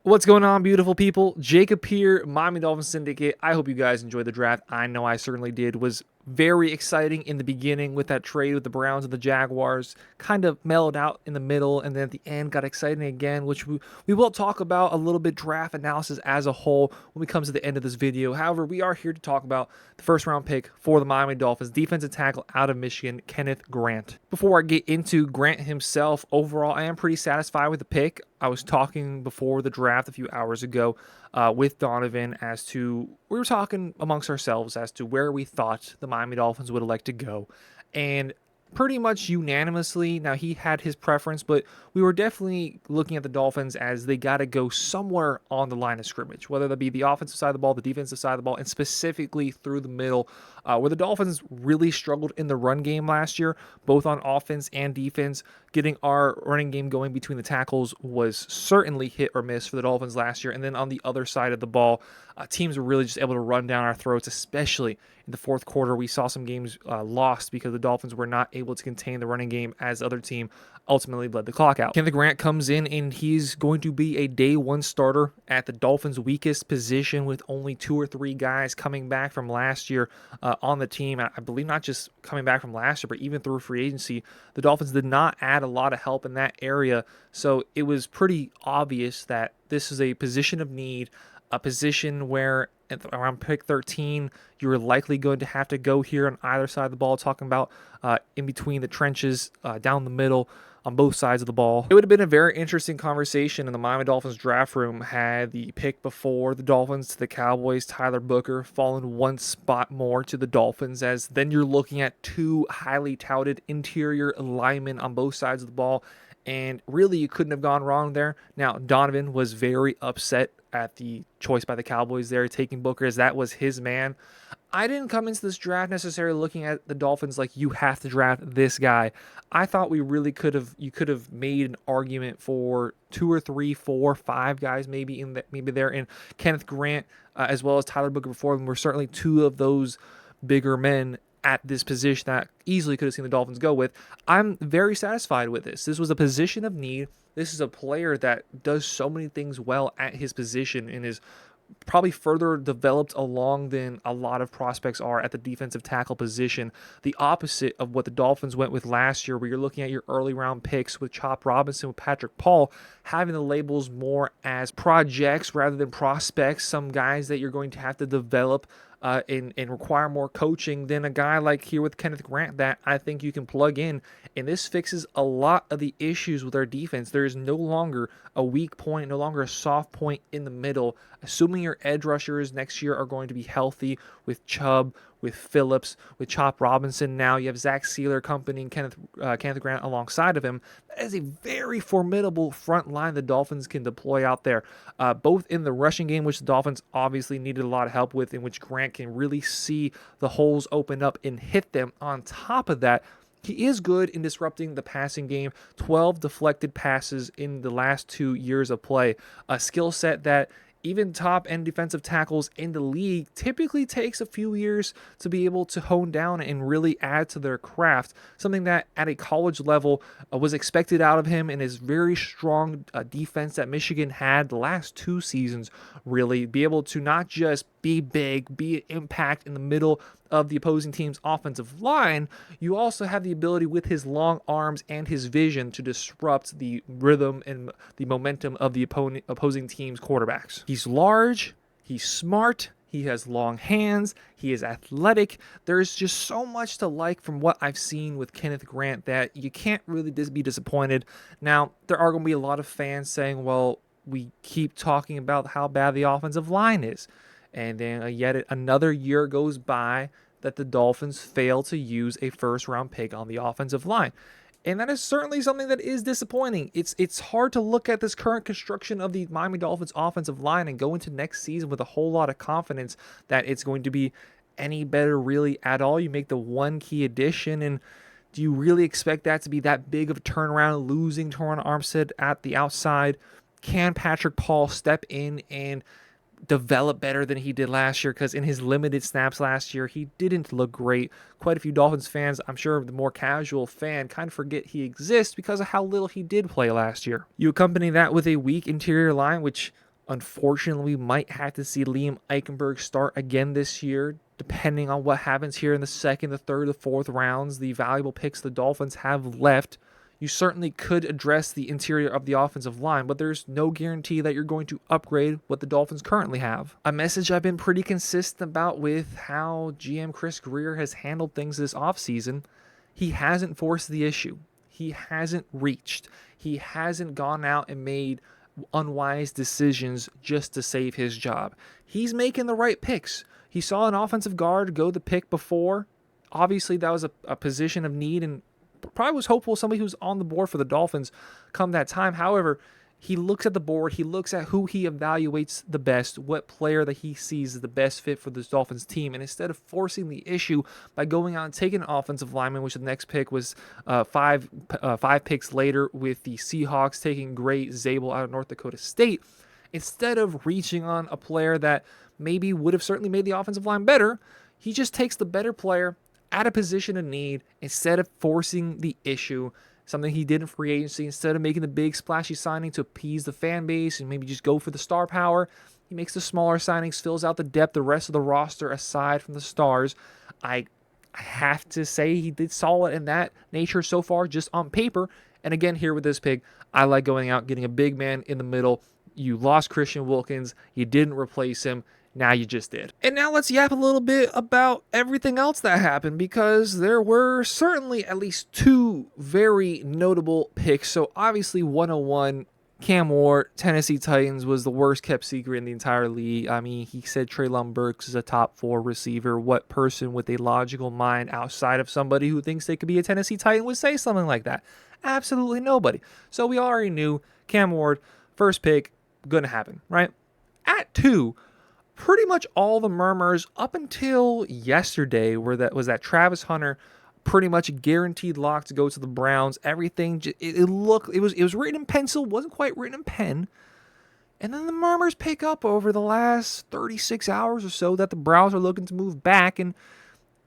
What's going on, beautiful people? Jacob here, Miami Dolphins Syndicate. I hope you guys enjoyed the draft. I know I certainly did. Was very exciting in the beginning with that trade with the Browns and the Jaguars. Kind of mellowed out in the middle, and then at the end got exciting again, which we will talk about a little bit draft analysis as a whole when we come to the end of this video. However, we are here to talk about the first round pick for the Miami Dolphins, defensive tackle out of Michigan, Kenneth Grant. Before I get into Grant himself, overall, I am pretty satisfied with the pick. I was talking before the draft a few hours ago with Donovan as to, we were talking amongst ourselves as to where we thought the Miami Dolphins would elect to go. And pretty much unanimously, now he had his preference, but we were definitely looking at the Dolphins as they got to go somewhere on the line of scrimmage, whether that be the offensive side of the ball, the defensive side of the ball, and specifically through the middle, where the Dolphins really struggled in the run game last year, both on offense and defense. Getting our running game going between the tackles was certainly hit or miss for the Dolphins last year. And then on the other side of the ball, teams were really just able to run down our throats, especially in the fourth quarter. We saw some games lost because the Dolphins were not able to contain the running game as the other team ultimately bled the clock out. Kenneth Grant comes in and he's going to be a day one starter at the Dolphins' weakest position, with only 2 or 3 guys coming back from last year on the team. I believe not just coming back from last year, but even through free agency, the Dolphins did not add a lot of help in that area. So it was pretty obvious that this is a position of need, a position where around pick 13, you're likely going to have to go here on either side of the ball, talking about in between the trenches, down the middle, on both sides of the ball. It would have been a very interesting conversation in the Miami Dolphins draft room had the pick before the Dolphins to the Cowboys, Tyler Booker, fallen one spot more to the Dolphins, as then you're looking at 2 highly touted interior linemen on both sides of the ball. And really, you couldn't have gone wrong there. Now, Donovan was very upset at the choice by the Cowboys there, taking Booker, as that was his man. I didn't come into this draft necessarily looking at the Dolphins like, you have to draft this guy. I thought you could have made an argument for 2 or 3, 4, 5 guys maybe maybe there, and Kenneth Grant as well as Tyler Booker before them were certainly 2 of those bigger men at this position that easily could have seen the Dolphins go with. I'm very satisfied with this. This was a position of need. This is a player that does so many things well at his position and is probably further developed along than a lot of prospects are at the defensive tackle position. The opposite of what the Dolphins went with last year, where you're looking at your early round picks with Chop Robinson, with Patrick Paul, having the labels more as projects rather than prospects, some guys that you're going to have to develop and require more coaching than a guy like here with Kenneth Grant that I think you can plug in. And this fixes a lot of the issues with our defense. There is no longer a weak point, no longer a soft point in the middle. Assuming your edge rushers next year are going to be healthy with Chubb, with Phillips, with Chop Robinson. Now you have Zach Sealer accompanying Kenneth Grant alongside of him. That is a very formidable front line the Dolphins can deploy out there, both in the rushing game, which the Dolphins obviously needed a lot of help with, in which Grant can really see the holes open up and hit them. On top of that, he is good in disrupting the passing game. 12 deflected passes in the last 2 years of play, a skill set that even top-end defensive tackles in the league typically takes a few years to be able to hone down and really add to their craft, something that at a college level was expected out of him, and his very strong defense that Michigan had the last 2 seasons, really be able to not just be big, be an impact in the middle of the opposing team's offensive line, you also have the ability with his long arms and his vision to disrupt the rhythm and the momentum of the opposing team's quarterbacks. He's large, he's smart, he has long hands, he is athletic. There's just so much to like from what I've seen with Kenneth Grant that you can't really be disappointed. Now, there are going to be a lot of fans saying, well, we keep talking about how bad the offensive line is. And then yet another year goes by that the Dolphins fail to use a first-round pick on the offensive line. And that is certainly something that is disappointing. It's hard to look at this current construction of the Miami Dolphins offensive line and go into next season with a whole lot of confidence that it's going to be any better really at all. You make the one key addition, and do you really expect that to be that big of a turnaround, losing Torrin Armstead at the outside? Can Patrick Paul step in and develop better than he did last year? Because in his limited snaps last year, he didn't look great. Quite a few Dolphins fans, I'm sure the more casual fan, kind of forget he exists because of how little he did play last year. You accompany that with a weak interior line, which Unfortunately, we might have to see Liam Eichenberg start again this year, depending on what happens here in the second, the third, the fourth rounds, the valuable picks the Dolphins have left. You certainly could address the interior of the offensive line, but there's no guarantee that you're going to upgrade what the Dolphins currently have. A message I've been pretty consistent about with how GM Chris Greer has handled things this offseason. He hasn't forced the issue. He hasn't reached. He hasn't gone out and made unwise decisions just to save his job. He's making the right picks. He saw an offensive guard go the pick before. Obviously, that was a position of need and probably was hopeful somebody who's on the board for the Dolphins come that time. However, he looks at the board, he looks at who he evaluates the best, what player that he sees is the best fit for this Dolphins team, and instead of forcing the issue by going out and taking an offensive lineman, which the next pick was five picks later with the Seahawks taking Gray Zabel out of North Dakota State, instead of reaching on a player that maybe would have certainly made the offensive line better, he just takes the better player at a position of need instead of forcing the issue. Something he did in free agency, instead of making the big splashy signing to appease the fan base and maybe just go for the star power, he makes the smaller signings, fills out the depth, the rest of the roster aside from the stars. I have to say he did solid in that nature so far, just on paper. And again, here with this pick, I like going out, getting a big man in the middle. You lost Christian Wilkins. You didn't replace him. Now you just did. And now let's yap a little bit about everything else that happened, because there were certainly at least two very notable picks. So obviously 101, Cam Ward, Tennessee Titans, was the worst kept secret in the entire league. I mean, he said Treylon Burks is a top 4 receiver. What person with a logical mind outside of somebody who thinks they could be a Tennessee Titan would say something like that? Absolutely nobody. So we already knew Cam Ward, first pick, going to happen, right? At 2, pretty much all the murmurs up until yesterday were that Travis Hunter pretty much a guaranteed lock to go to the Browns. Everything it was written in pencil, wasn't quite written in pen. And then the murmurs pick up over the last 36 hours or so that the Browns are looking to move back, and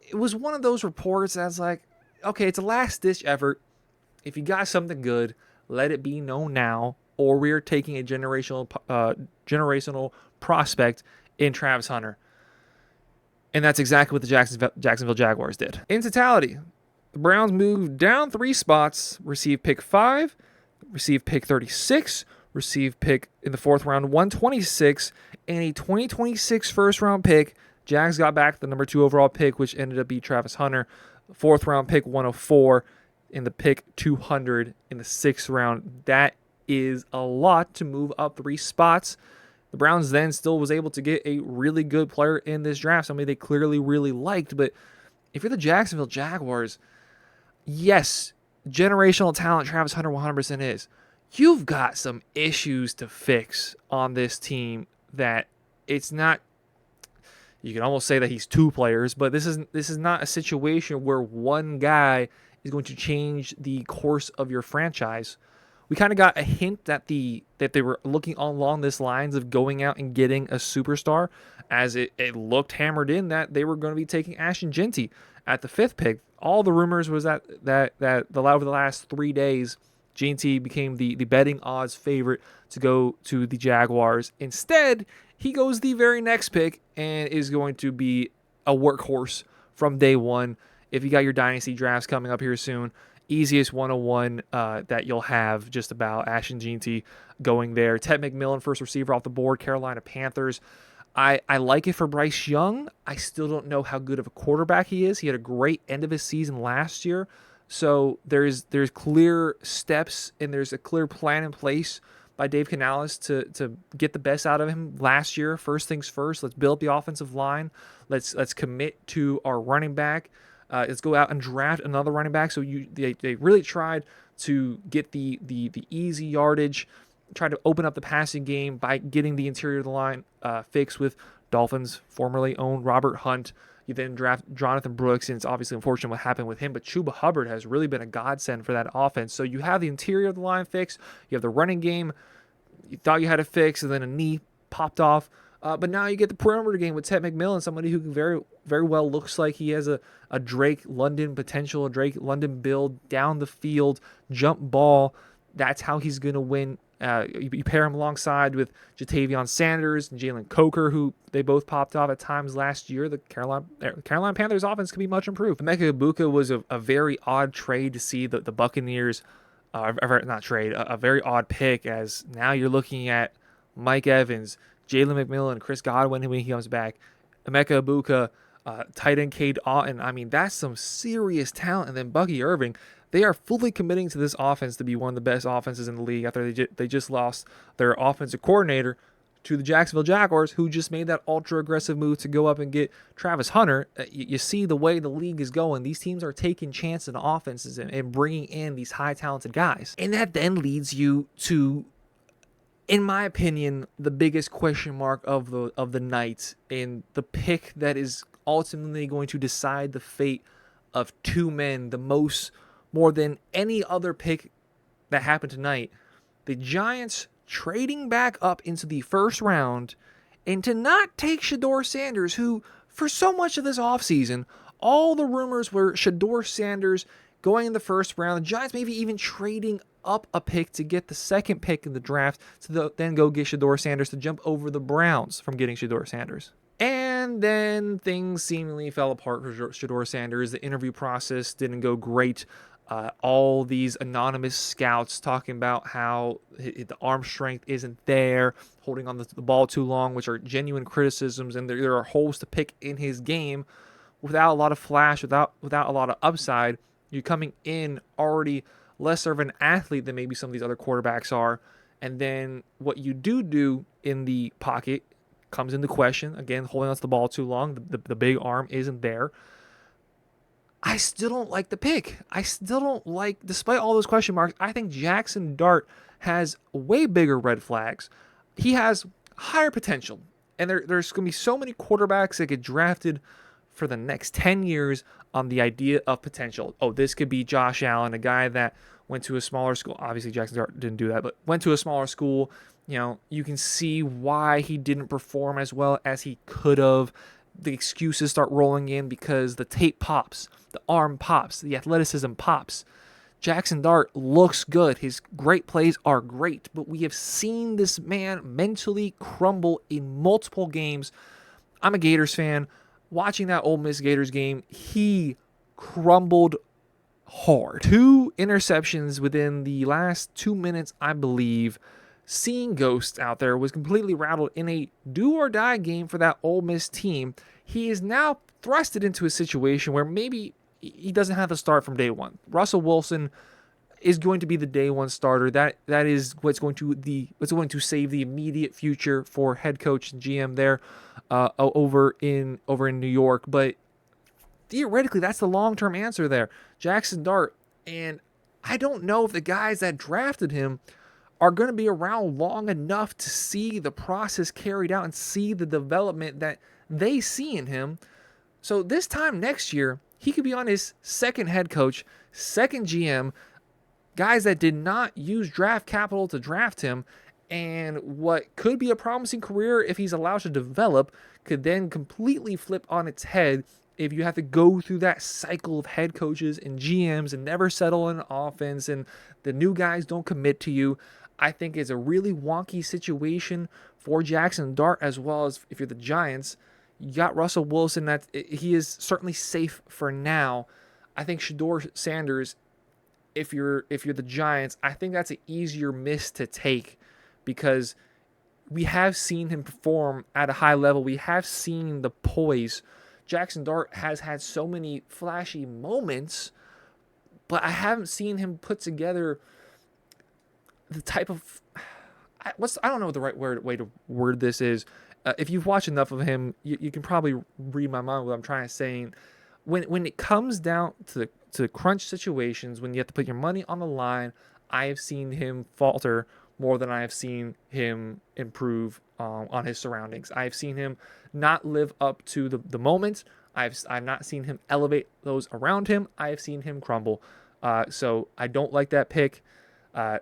it was one of those reports that's like, okay, it's a last-ditch effort. If you got something good, let it be known now, or we're taking a generational prospect in Travis Hunter. And that's exactly what the Jacksonville Jaguars did. In totality, the Browns moved down 3 spots, received pick 5, received pick 36, received pick in the 4th round 126, and a 2026 first-round pick. Jags got back the number 2 overall pick, which ended up being Travis Hunter. 4th round pick 104, and the pick 200 in the 6th round. That is a lot to move up 3 spots. The Browns then still was able to get a really good player in this draft, somebody they clearly really liked. But if you're the Jacksonville Jaguars, yes, generational talent Travis Hunter 100% is. You've got some issues to fix on this team that it's not. You can almost say that he's 2 players, but this is not a situation where one guy is going to change the course of your franchise. We kind of got a hint that they were looking along this lines of going out and getting a superstar, as it looked hammered in that they were going to be taking Ashton Jeanty at the 5th pick. All the rumors was that over the last 3 days, Jeanty became the betting odds favorite to go to the Jaguars. Instead, he goes the very next pick and is going to be a workhorse from day one. If you got your dynasty drafts coming up here soon, easiest 101 that you'll have, just about Ashton Jeanty going there. Ted McMillan, first receiver off the board, Carolina Panthers. I like it for Bryce Young. I still don't know how good of a quarterback he is. He had a great end of his season last year. So there's clear steps and there's a clear plan in place by Dave Canales to get the best out of him last year. First things first, let's build the offensive line. Let's commit to our running back. Let's go out and draft another running back. So they really tried to get the easy yardage, try to open up the passing game by getting the interior of the line fixed with Dolphins formerly owned Robert Hunt. You then draft Jonathan Brooks, and it's obviously unfortunate what happened with him, but Chuba Hubbard has really been a godsend for that offense. So you have the interior of the line fixed, you have the running game you thought you had to fix, and then a knee popped off. But now you get the perimeter game with Ted McMillan, somebody who very, very well looks like he has a Drake London potential, a Drake London build, down the field, jump ball. That's how he's going to win You pair him alongside with Jatavion Sanders and Jalen Coker, who they both popped off at times last year. The Carolina Panthers offense could be much improved. Emeka Egbuka was a very odd trade to see the Buccaneers, not trade, a very odd pick, as now you're looking at Mike Evans, Jalen McMillan, Chris Godwin when he comes back, Emeka Egbuka, tight end Cade Otton. I mean, that's some serious talent. And then Bucky Irving, they are fully committing to this offense to be one of the best offenses in the league after they just lost their offensive coordinator to the Jacksonville Jaguars, who just made that ultra-aggressive move to go up and get Travis Hunter. You see the way the league is going. These teams are taking chances on offenses and bringing in these high-talented guys. And that then leads you to, in my opinion, the biggest question mark of the night, and the pick that is ultimately going to decide the fate of two men more than any other pick that happened tonight. The Giants trading back up into the first round, and to not take Shedeur Sanders, who for so much of this offseason, all the rumors were Shedeur Sanders going in the first round. The Giants maybe even trading up a pick to get the second pick in the draft to then go get Shedeur Sanders to jump over the Browns from getting Shedeur Sanders. And then things seemingly fell apart for Shedeur Sanders. The interview process didn't go great. All these anonymous scouts talking about how the arm strength isn't there, holding on the ball too long, which are genuine criticisms, and there are holes to pick in his game without a lot of flash, without a lot of upside. You're coming in already lesser of an athlete than maybe some of these other quarterbacks are, and then what you do in the pocket comes into question. Again, holding on to the ball too long, the big arm isn't there. I still don't like the pick. I still don't like, despite all those question marks, I think Jackson Dart has way bigger red flags. He has higher potential. And there's going to be so many quarterbacks that get drafted for the next 10 years on the idea of potential. Oh, this could be Josh Allen, a guy that went to a smaller school. Obviously, Jackson Dart didn't do that, but went to a smaller school. You know, you can see why he didn't perform as well as he could have. The excuses start rolling in because the tape pops, the arm pops, the athleticism pops. Jackson Dart looks good. His great plays are great, but we have seen this man mentally crumble in multiple games. I'm a Gators fan. Watching that Ole Miss Gators game, he crumbled hard. 2 interceptions within the last 2 minutes, I believe. Seeing ghosts out there, was completely rattled in a do-or-die game for that Ole Miss team. He is now thrusted into a situation where maybe he doesn't have to start from day one. Russell Wilson is going to be the day one starter. That is what's going to save the immediate future for head coach and GM there over in New York. But theoretically, that's the long-term answer there. Jackson Dart, and I don't know if the guys that drafted him are going to be around long enough to see the process carried out and see the development that they see in him. So this time next year, he could be on his second head coach, second GM, guys that did not use draft capital to draft him, and what could be a promising career if he's allowed to develop could then completely flip on its head if you have to go through that cycle of head coaches and GMs and never settle in offense and the new guys don't commit to you. I think it's a really wonky situation for Jackson Dart, as well as if you're the Giants. You got Russell Wilson. That he is certainly safe for now. I think Shedeur Sanders, if you're the Giants, I think that's an easier miss to take because we have seen him perform at a high level. We have seen the poise. Jackson Dart has had so many flashy moments, but I haven't seen him put together the type of I don't know what the right way to word this is. If you've watched enough of him, you can probably read my mind what I'm trying to say. When it comes down to crunch situations, when you have to put your money on the line, I have seen him falter more than I have seen him improve on his surroundings. I've seen him not live up to the moment. I've not seen him elevate those around him. I have seen him crumble. So I don't like that pick.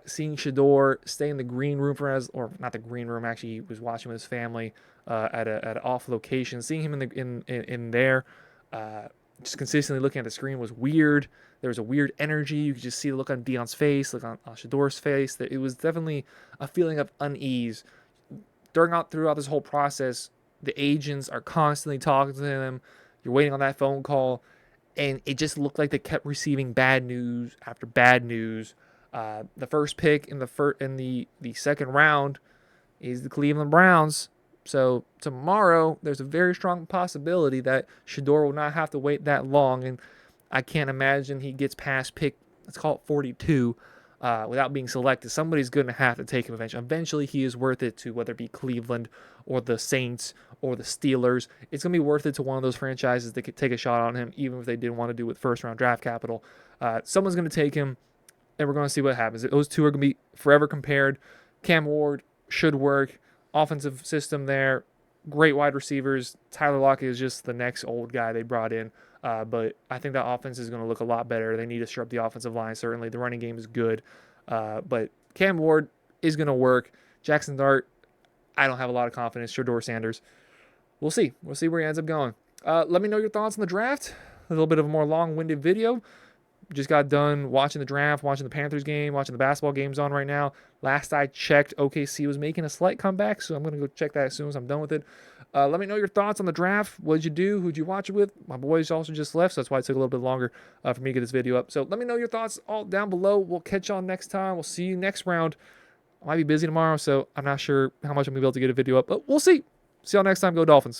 Seeing Shedeur stay in the green room or not the green room, actually he was watching with his family at an off location. Seeing him in there, just consistently looking at the screen was weird. There was a weird energy. You could just see the look on Dion's face, look on Shador's face. That it was definitely a feeling of unease throughout this whole process. The agents are constantly talking to him. You're waiting on that phone call, and it just looked like they kept receiving bad news after bad news. The first pick in the second round is the Cleveland Browns. So tomorrow, there's a very strong possibility that Shador will not have to wait that long, and I can't imagine he gets past pick, let's call it 42, without being selected. Somebody's going to have to take him eventually. Eventually, he is worth it to whether it be Cleveland or the Saints or the Steelers. It's going to be worth it to one of those franchises that could take a shot on him, even if they didn't want to do it with first-round draft capital. Someone's going to take him, and we're going to see what happens. Those two are going to be forever compared. Cam Ward should work. Offensive system there. Great wide receivers. Tyler Lockett is just the next old guy they brought in. But I think that offense is going to look a lot better. They need to shore up the offensive line, certainly. The running game is good. But Cam Ward is going to work. Jackson Dart, I don't have a lot of confidence. Shador Sanders. We'll see. We'll see where he ends up going. Let me know your thoughts on the draft. A little bit of a more long-winded video. Just got done watching the draft, watching the Panthers game, watching the basketball games on right now. Last I checked, OKC was making a slight comeback, so I'm going to go check that as soon as I'm done with it. Let me know your thoughts on the draft. What did you do? Who'd you watch it with? My boys also just left, so that's why it took a little bit longer for me to get this video up. So let me know your thoughts all down below. We'll catch y'all next time. We'll see you next round. I might be busy tomorrow, so I'm not sure how much I'm going to be able to get a video up, but we'll see. See y'all next time. Go Dolphins.